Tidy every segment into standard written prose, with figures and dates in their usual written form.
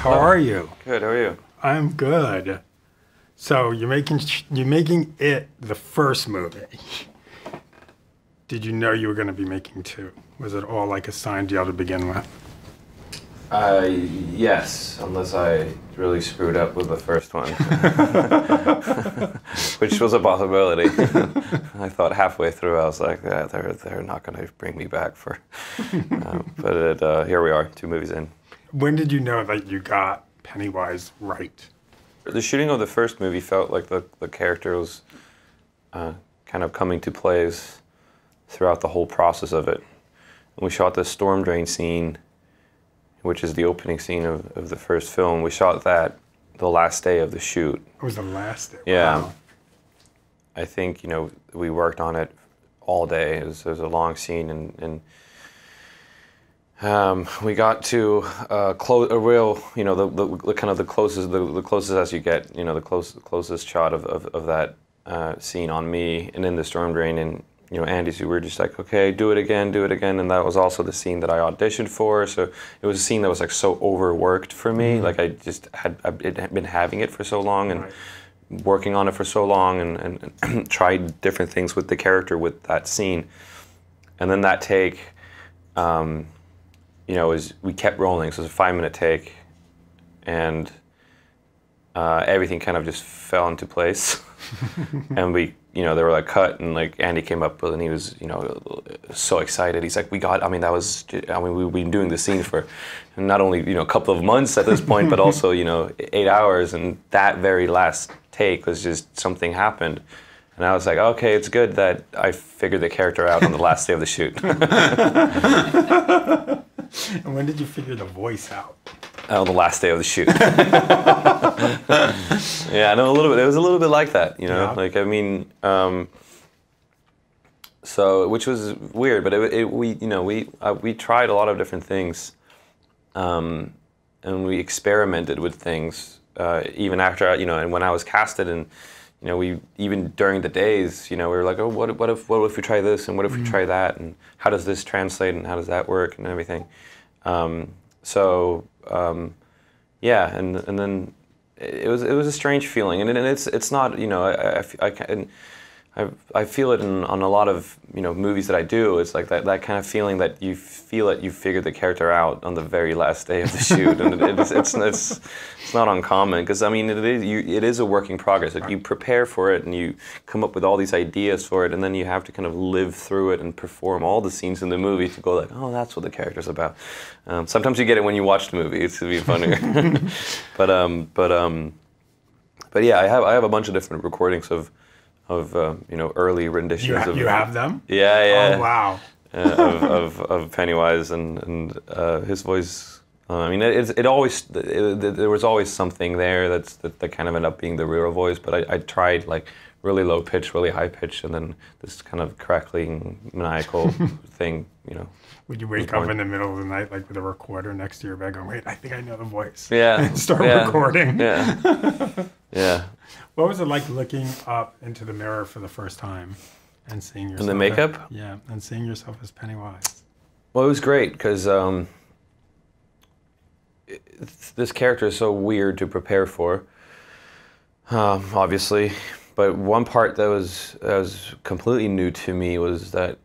How are you? Good. How are you? I'm good. So you're making it the first movie. Did you know you were going to be making two? Was it all like a signed deal to begin with? Yes, unless I really screwed up with the first one, which was a possibility. I thought halfway through, I was like, yeah, they're not going to bring me back for. But here we are, 2 movies in. When did you know that you got Pennywise right? The shooting of the first movie felt like the character was kind of coming to plays throughout the whole process of it. And we shot the storm drain scene, which is the opening scene of the first film. We shot that the last day of the shoot. It was the last day? Yeah. Wow. I think, we worked on it all day. It was a long scene, and we got to a real, the kind of the closest as you get, the closest shot of that scene on me and in the storm drain. And Andy's, we were just like, okay, do it again, and that was also the scene that I auditioned for. So it was a scene that was like so overworked for me. Like I just had been having it for so long and working on it for so long, and tried different things with the character with that scene. And then that take, we kept rolling. So it was a 5-minute take, and everything kind of just fell into place. And they were like cut, and like Andy came up with, and he was, so excited. He's like, we've been doing this scene for not only, a couple of months at this point, but also, 8 hours. And that very last take was just something happened. And I was like, okay, it's good that I figured the character out on the last day of the shoot. And when did you figure the voice out? On the last day of the shoot. Yeah, no, a little bit. It was a little bit like that, Yeah. Like, so, which was weird, but we tried a lot of different things, and we experimented with things, even after, and when I was casted, and we, even during the days, we were like, oh, what if we try this, and what if we try that, and how does this translate, and how does that work, and everything. Yeah, and then it was a strange feeling, and it's not, I feel it on a lot of movies that I do. It's like that kind of feeling that you feel that you figured the character out on the very last day of the shoot, and it's not uncommon, because it is a work in progress. Like, you prepare for it and you come up with all these ideas for it, and then you have to kind of live through it and perform all the scenes in the movie to go like, oh, that's what the character's about. Sometimes you get it when you watch the movie. It's to be funnier. But yeah, I have a bunch of different recordings of early renditions of. You have them? Yeah. Oh, wow. of Pennywise and his voice. There was always something there that kind of ended up being the real voice. But I tried like really low pitch, really high pitch, and then this kind of crackling, maniacal thing. Would you wake up in the middle of the night, like with a recorder next to your bed, going, "Wait, I think I know the voice." Yeah. And start recording. Yeah. Yeah. What was it like looking up into the mirror for the first time and seeing yourself? In the makeup? Yeah, and seeing yourself as Pennywise. Well, it was great because this character is so weird to prepare for, obviously. But one part that was completely new to me was that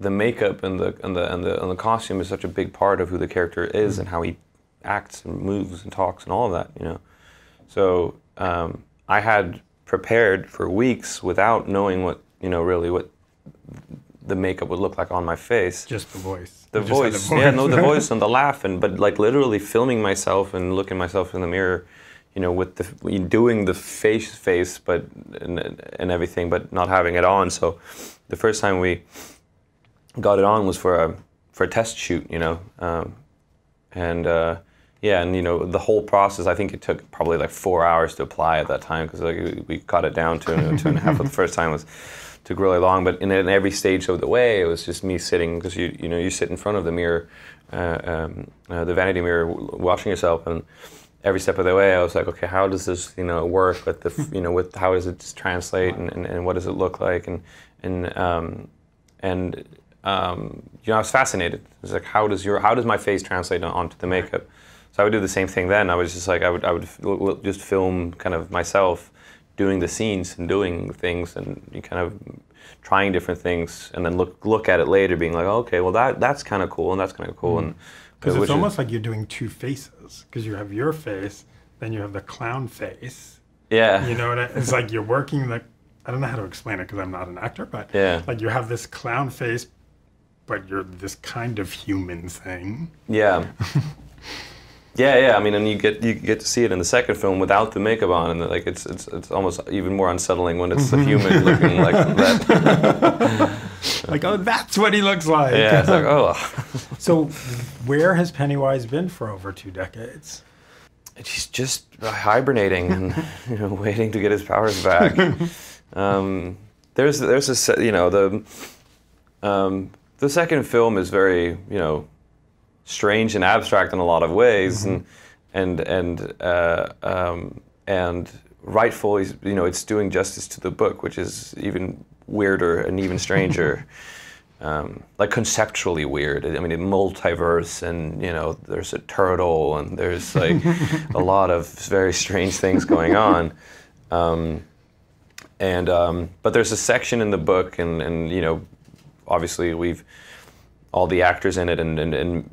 the makeup and the costume is such a big part of who the character is and how he acts and moves and talks and all of that, So I had prepared for weeks without knowing what really what the makeup would look like on my face. Just the voice. The voice, yeah, no, the voice and the laugh, but like literally filming myself and looking myself in the mirror, with doing the face, but and everything, but not having it on. So the first time we got it on was for a test shoot, yeah, and the whole process, I think it took probably like 4 hours to apply at that time, because we got it down to 2.5 the first time. Took really long, but in every stage of the way, it was just me sitting, because you sit in front of the mirror, the vanity mirror, watching yourself, and every step of the way, I was like, okay, how does this work? With the with how does it translate, and what does it look like, and I was fascinated. It was like, how does my face translate onto the makeup? So I would do the same thing then. I was just like, I would just film kind of myself doing the scenes and doing things and you kind of trying different things, and then look at it later, being like, oh, okay, well that's kind of cool and that's kind of cool, and because it's almost like you're doing two faces, because you have your face, then you have the clown face. Yeah. You know what it's like you're working the. I don't know how to explain it because I'm not an actor, but yeah, like you have this clown face, but you're this kind of human thing. Yeah. Yeah. I mean, and you get to see it in the second film without the makeup on, and like it's almost even more unsettling when it's a human looking like that. Like, oh, that's what he looks like. Yeah, it's like, oh. So, where has Pennywise been for over 2 decades? He's just hibernating and waiting to get his powers back. There's a the second film is very strange and abstract in a lot of ways, and rightfully it's doing justice to the book, which is even weirder and even stranger, like conceptually weird. I mean, a multiverse, and there's a turtle, and there's like a lot of very strange things going on. But there's a section in the book, and obviously we've all the actors in it, and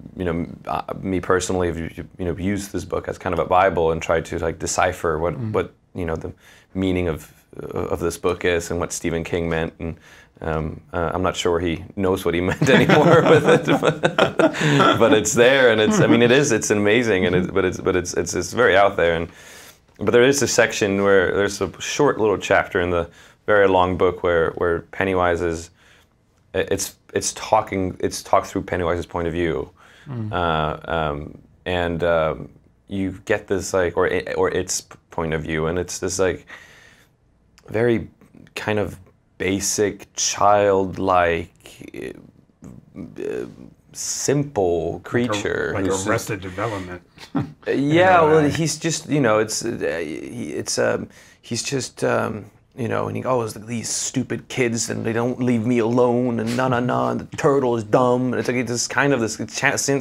me personally have used this book as kind of a Bible and tried to like decipher what the meaning of this book is and what Stephen King meant, and I'm not sure he knows what he meant anymore with it, but it's there, and it's amazing, and but it's very out there, but there is a section where there's a short little chapter in the very long book where Pennywise is it's talked through Pennywise's point of view, and you get this like or its point of view, and it's this like very kind of basic, childlike, simple creature, like Arrested Development. Yeah, well, he's just he's just. And he goes, these stupid kids, and they don't leave me alone, and and the turtle is dumb, and it's like it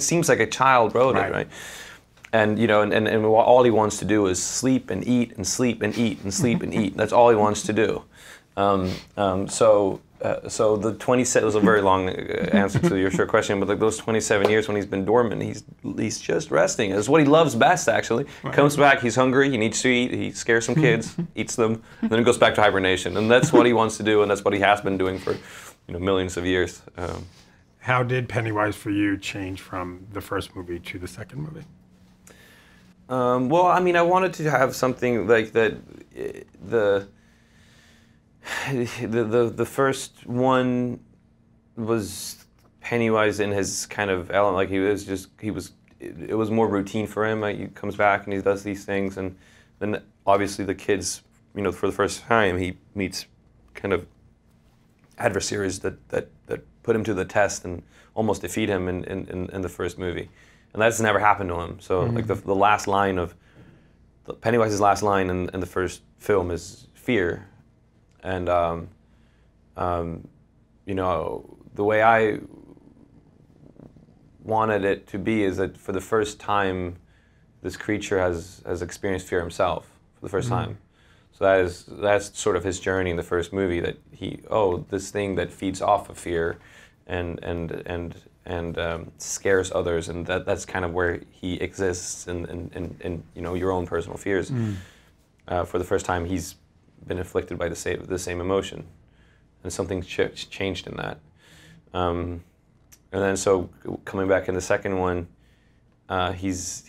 seems like a child wrote it, right? And and all he wants to do is sleep and eat and sleep and eat and sleep and eat. That's all he wants to do. So the 27 was a very long answer to your short question, but like those 27 years when he's been dormant, he's just resting. It's what he loves best, actually. Right. Comes back, he's hungry, he needs to eat, he scares some kids, eats them, and then he goes back to hibernation. And that's what he wants to do, and that's what he has been doing for millions of years. How did Pennywise for you change from the first movie to the second movie? Well, I mean, I wanted to have something like that. The first one was Pennywise in his kind of element, like it was more routine for him. Like he comes back and he does these things, and then obviously the kids, for the first time he meets kind of adversaries that put him to the test and almost defeat him in the first movie, and that's never happened to him. So like the last line of Pennywise's last line in the first film is fear. And the way I wanted it to be is that for the first time, this creature has experienced fear himself for the first time. So that's sort of his journey in the first movie, that this thing that feeds off of fear and scares others, and that's kind of where he exists in your own personal fears. For the first time, he's been afflicted by the same emotion, and something changed in that. And then so coming back in the second one, he's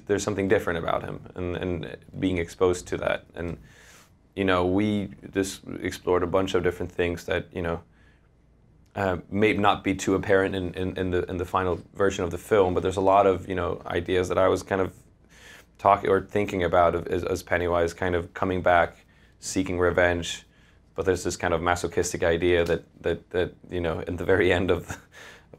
there's something different about him, and being exposed to that, and we just explored a bunch of different things that may not be too apparent in the final version of the film, but there's a lot of ideas that I was kind of thinking about as Pennywise kind of coming back, seeking revenge, but there's this kind of masochistic idea that in the very end of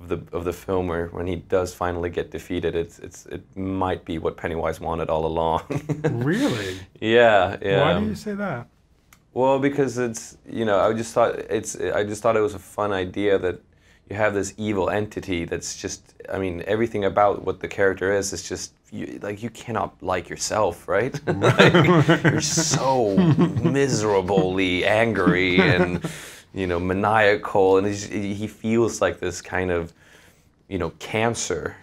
the film, where when he does finally get defeated, it might be what Pennywise wanted all along. Really? Yeah. Why do you say that? Well, because it's I just thought it was a fun idea that you have this evil entity that's just, I mean, everything about what the character is just, like, you cannot like yourself, right? Like, you're so miserably angry and, you know, maniacal, and he feels like this kind of, you know, cancer.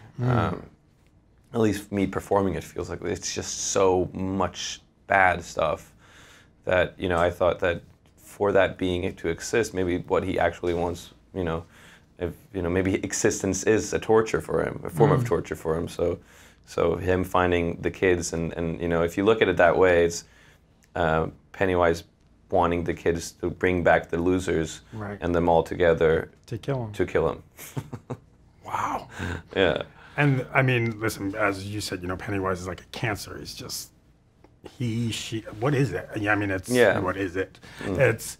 At least me performing it feels like it's just so much bad stuff that, you know, I thought that for that being to exist, maybe what he actually wants, you know, if, you know, maybe existence is a torture for him, a form of torture for him. So him finding the kids, and you know, if you look at it that way, it's Pennywise wanting the kids to bring back the losers, right, and them all together to kill him. To kill him. Wow. Yeah. And I mean, listen, as you said, you know, Pennywise is like a cancer. He's just, she, what is it? Yeah, I mean, it's, what is it? It's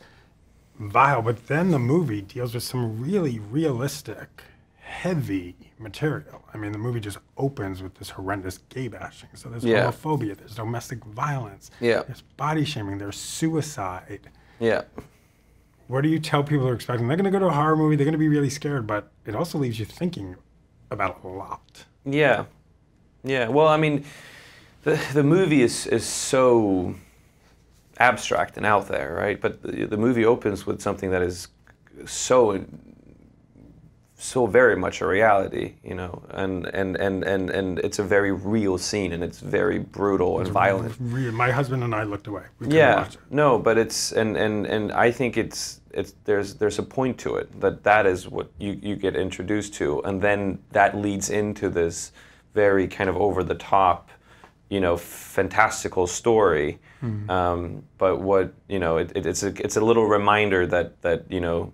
vile, but then the movie deals with some really realistic, heavy material. I mean, the movie just opens with this horrendous gay bashing. So there's homophobia, there's domestic violence, there's body shaming, there's suicide. Yeah. What do you tell people who are expecting? They're going to go to a horror movie, they're going to be really scared, but it also leaves you thinking about a lot. Yeah. Yeah. Well, I mean, the movie is so abstract and out there, right? But the movie opens with something that is so very much a reality, you know, and it's a very real scene, and it's very brutal and violent. My husband and I looked away. We couldn't watch it. No, but it's and I think there's a point to it, that is what you get introduced to, and then that leads into this very kind of over the top, you know, fantastical story. But what, you know, it's a little reminder that you know,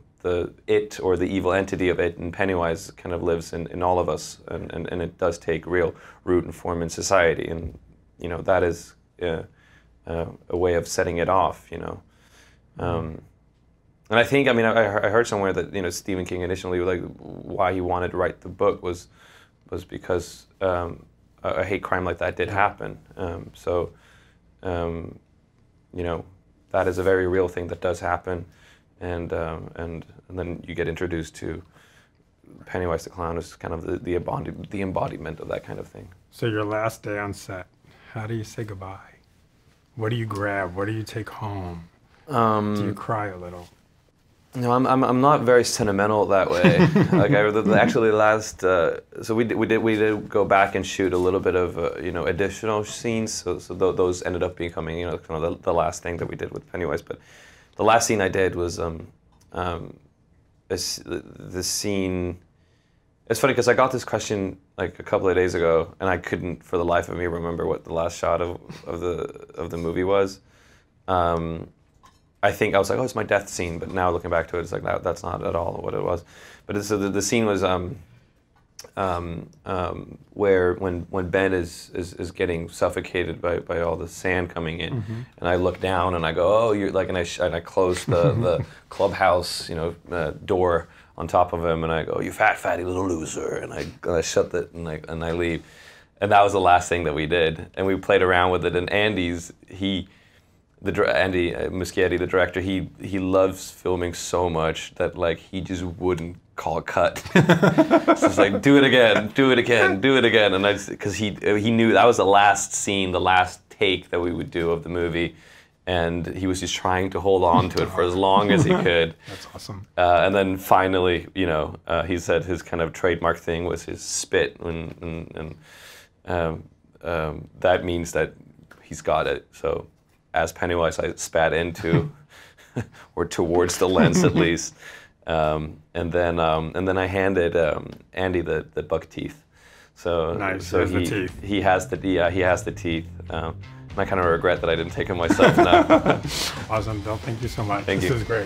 it or the evil entity of it and Pennywise kind of lives in all of us, and it does take real root and form in society, and you know, that is a way of setting it off, you know. And I think, I mean, I heard somewhere that, you know, Stephen King initially, like, why he wanted to write the book was because a hate crime like that did happen. You know, that is a very real thing that does happen, and then you get introduced to Pennywise the Clown as kind of the embodiment of that kind of thing. So your last day on set, how do you say goodbye? What do you grab? What do you take home? Do you cry a little? No, I'm not very sentimental that way. Like, actually last, so we did go back and shoot a little bit of you know, additional scenes. So those ended up becoming, you know, kind of the last thing that we did with Pennywise. But the last scene I did was the scene. It's funny because I got this question like a couple of days ago, and I couldn't for the life of me remember what the last shot of the movie was. I think I was like, oh, it's my death scene, but now looking back to it, it's like, that's not at all what it was. But so the scene was where when Ben is getting suffocated by all the sand coming in, and I look down and I go, oh, you're like, and I close the clubhouse, you know, door on top of him, and I go, you fatty little loser, and I shut it and I leave, and that was the last thing that we did, and we played around with it, and Andy Muschietti, the director, he loves filming so much that, like, he just wouldn't call a cut. So it's like, do it again, and because he knew that was the last scene, the last take that we would do of the movie, and he was just trying to hold on to it for as long as he could. That's awesome. And then finally, you know, he said his kind of trademark thing was his spit, and that means that he's got it. So as Pennywise, I spat into, or towards the lens at least, and then I handed Andy the buck teeth. So nice. So the teeth. He has the teeth. And I kind of regret that I didn't take them myself now. Awesome, Bill. Thank you so much. Thank you. This is great.